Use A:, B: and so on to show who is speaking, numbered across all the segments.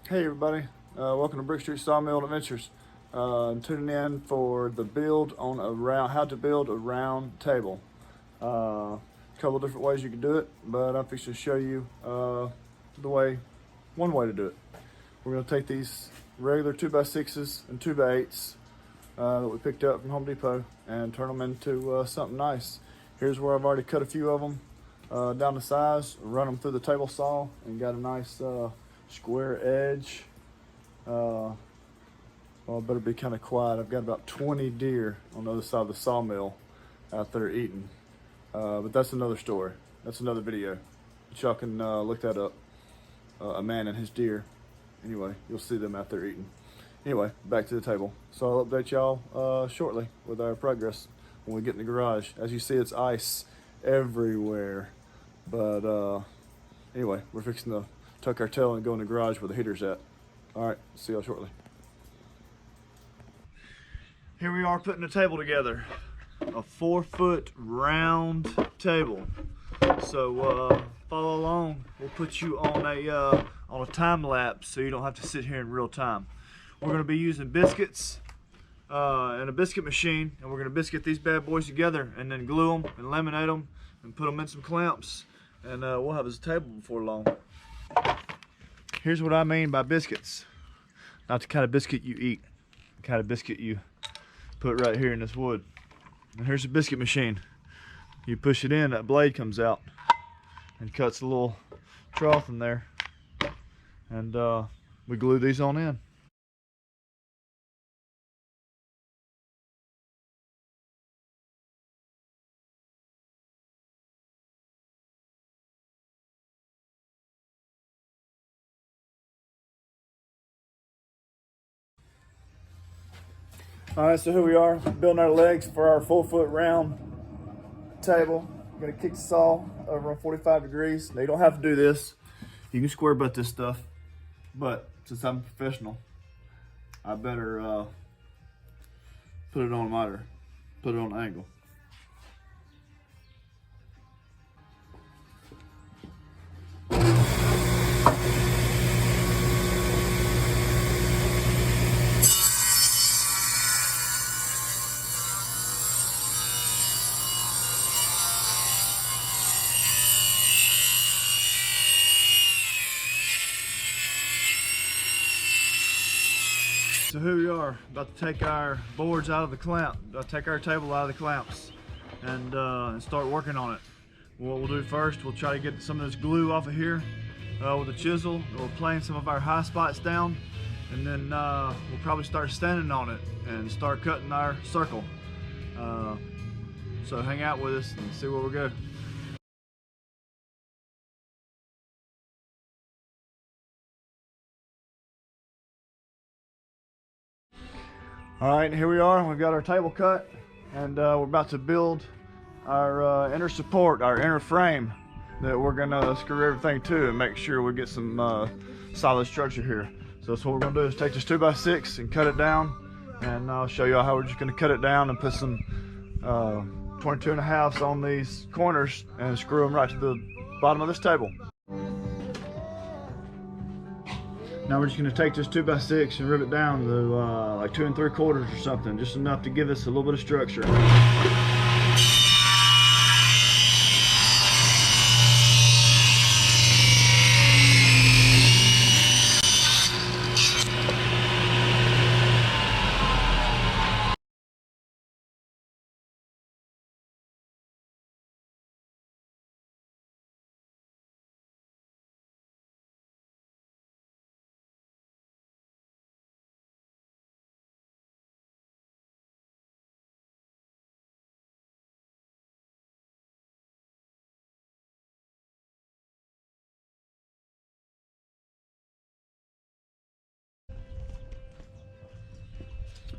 A: Hey everybody, welcome to Brick Street Sawmill Adventures. Tuning in for the build on how to build a round table. A couple different ways you can do it, but I'm fixing to show you one way to do it. We're going to take these regular 2x6s and 2x8s that we picked up from Home Depot and turn them into something nice. Here's where I've already cut a few of them down to size, run them through the table saw, and got a nice square edge. Well, I better be kind of quiet. I've got about 20 deer on the other side of the sawmill out there eating. But that's another story. That's another video. Y'all can look that up. A man and his deer. Anyway, you'll see them out there eating. Anyway, back to the table. So I'll update y'all shortly with our progress when we get in the garage. As you see, it's ice everywhere. But anyway, we're fixing to tuck our tail and go in the garage where the heater's at. All right, see y'all shortly. Here we are putting a table together. A 4-foot round table. So follow along. We'll put you on a time lapse so you don't have to sit here in real time. We're going to be using biscuits and a biscuit machine, and we're going to biscuit these bad boys together and then glue them and laminate them and put them in some clamps, and we'll have this table before long. Here's what I mean by biscuits. Not the kind of biscuit you eat, the kind of biscuit you put right here in this wood. And here's a biscuit machine. You push it in, that blade comes out and cuts a little trough in there, and we glue these on in. All right, so here we are building our legs for our 4-foot round table. I'm gonna kick the saw over on 45 degrees. Now you don't have to do this. You can square butt this stuff, but since I'm a professional, I better put it on a miter, put it on an angle. So here we are, about to take our boards out of the clamp, take our table out of the clamps, and start working on it. What we'll do first, we'll try to get some of this glue off of here with a chisel. We'll plane some of our high spots down, and then we'll probably start standing on it and start cutting our circle. So hang out with us and see where we go. All right, here we are. We've got our table cut, and we're about to build our inner support, our inner frame that we're gonna screw everything to and make sure we get some solid structure here. So that's what we're gonna do, is take this 2x6 and cut it down, and I'll show you how we're just gonna cut it down and put some 22.5s on these corners and screw them right to the bottom of this table. Now we're just going to take this 2x6 and rip it down to like 2 3/4 or something, just enough to give us a little bit of structure.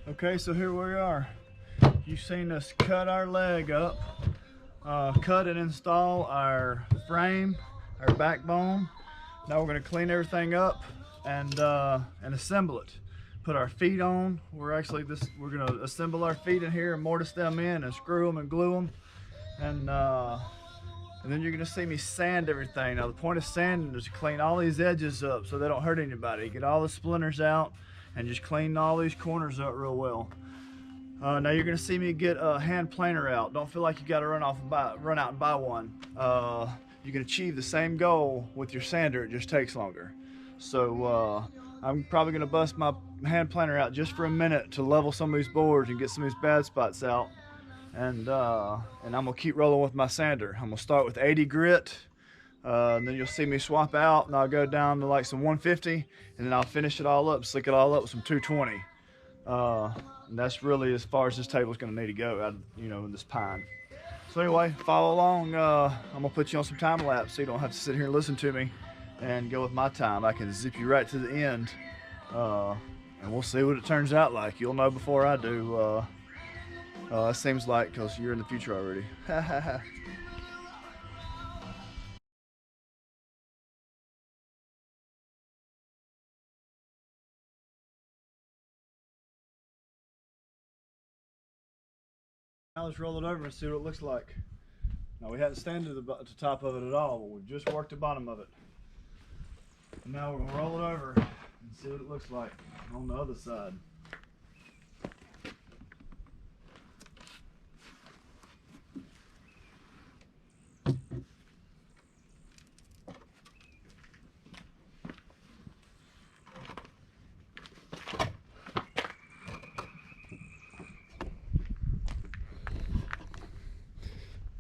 A: Okay, so here we are. You've seen us cut our leg up, cut and install our frame, our backbone. Now we're going to clean everything up and assemble it. Put our feet on. We're going to assemble our feet in here and mortise them in and screw them and glue them, and And then you're gonna see me sand everything. Now the point of sanding is to clean all these edges up so they don't hurt anybody. Get all the splinters out and just clean all these corners up real well. Now you're gonna see me get a hand planer out. Don't feel like you gotta run out and buy one. You can achieve the same goal with your sander, it just takes longer. So I'm probably gonna bust my hand planer out just for a minute to level some of these boards and get some of these bad spots out. And I'm gonna keep rolling with my sander. I'm gonna start with 80 grit, and then you'll see me swap out, and I'll go down to like some 150, and then I'll finish it all up, slick it all up with some 220. And that's really as far as this table's gonna need to go, out of, in this pine. So anyway, follow along. I'm gonna put you on some time lapse so you don't have to sit here and listen to me and go with my time. I can zip you right to the end, and we'll see what it turns out like. You'll know before I do. It seems like, because you're in the future already. Now let's roll it over and see what it looks like. Now we hadn't sanded the top of it at all, but we've just worked the bottom of it. And now we're gonna roll it over and see what it looks like on the other side.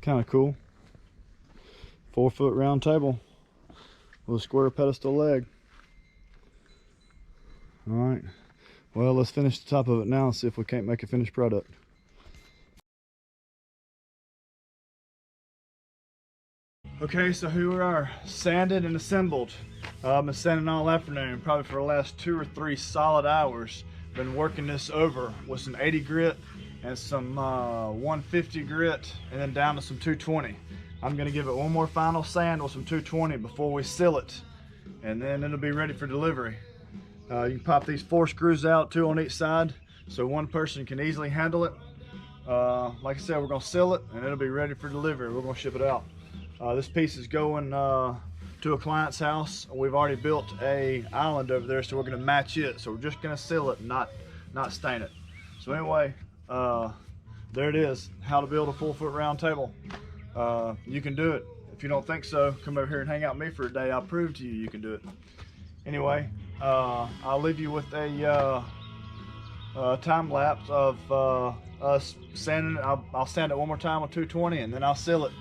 A: Kind of cool. 4-foot round table with a square pedestal leg. All right, well, let's finish the top of it now and see if we can't make a finished product. Okay, so here we are, sanded and assembled. I've been sanding all afternoon, probably for the last 2 or 3 solid hours. Been working this over with some 80 grit and some 150 grit, and then down to some 220. I'm gonna give it one more final sand with some 220 before we seal it, and then it'll be ready for delivery. You can pop these 4 screws out, 2 on each side, so one person can easily handle it. Like I said, we're gonna seal it, and it'll be ready for delivery. We're gonna ship it out. This piece is going to a client's house. We've already built a island over there, so we're gonna match it. So we're just gonna seal it, not stain it. So anyway, there it is, how to build a 4-foot round table. You can do it. If you don't think so, come over here and hang out with me for a day. I'll prove to you you can do it. Anyway, I'll leave you with a time lapse of us sanding it. I'll sand it one more time with 220, and then I'll seal it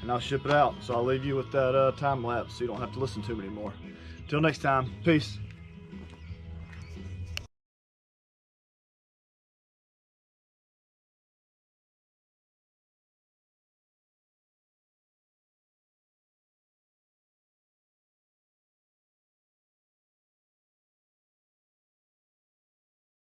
A: and I'll ship it out. So I'll leave you with that time lapse so you don't have to listen to me anymore. Till next time, peace.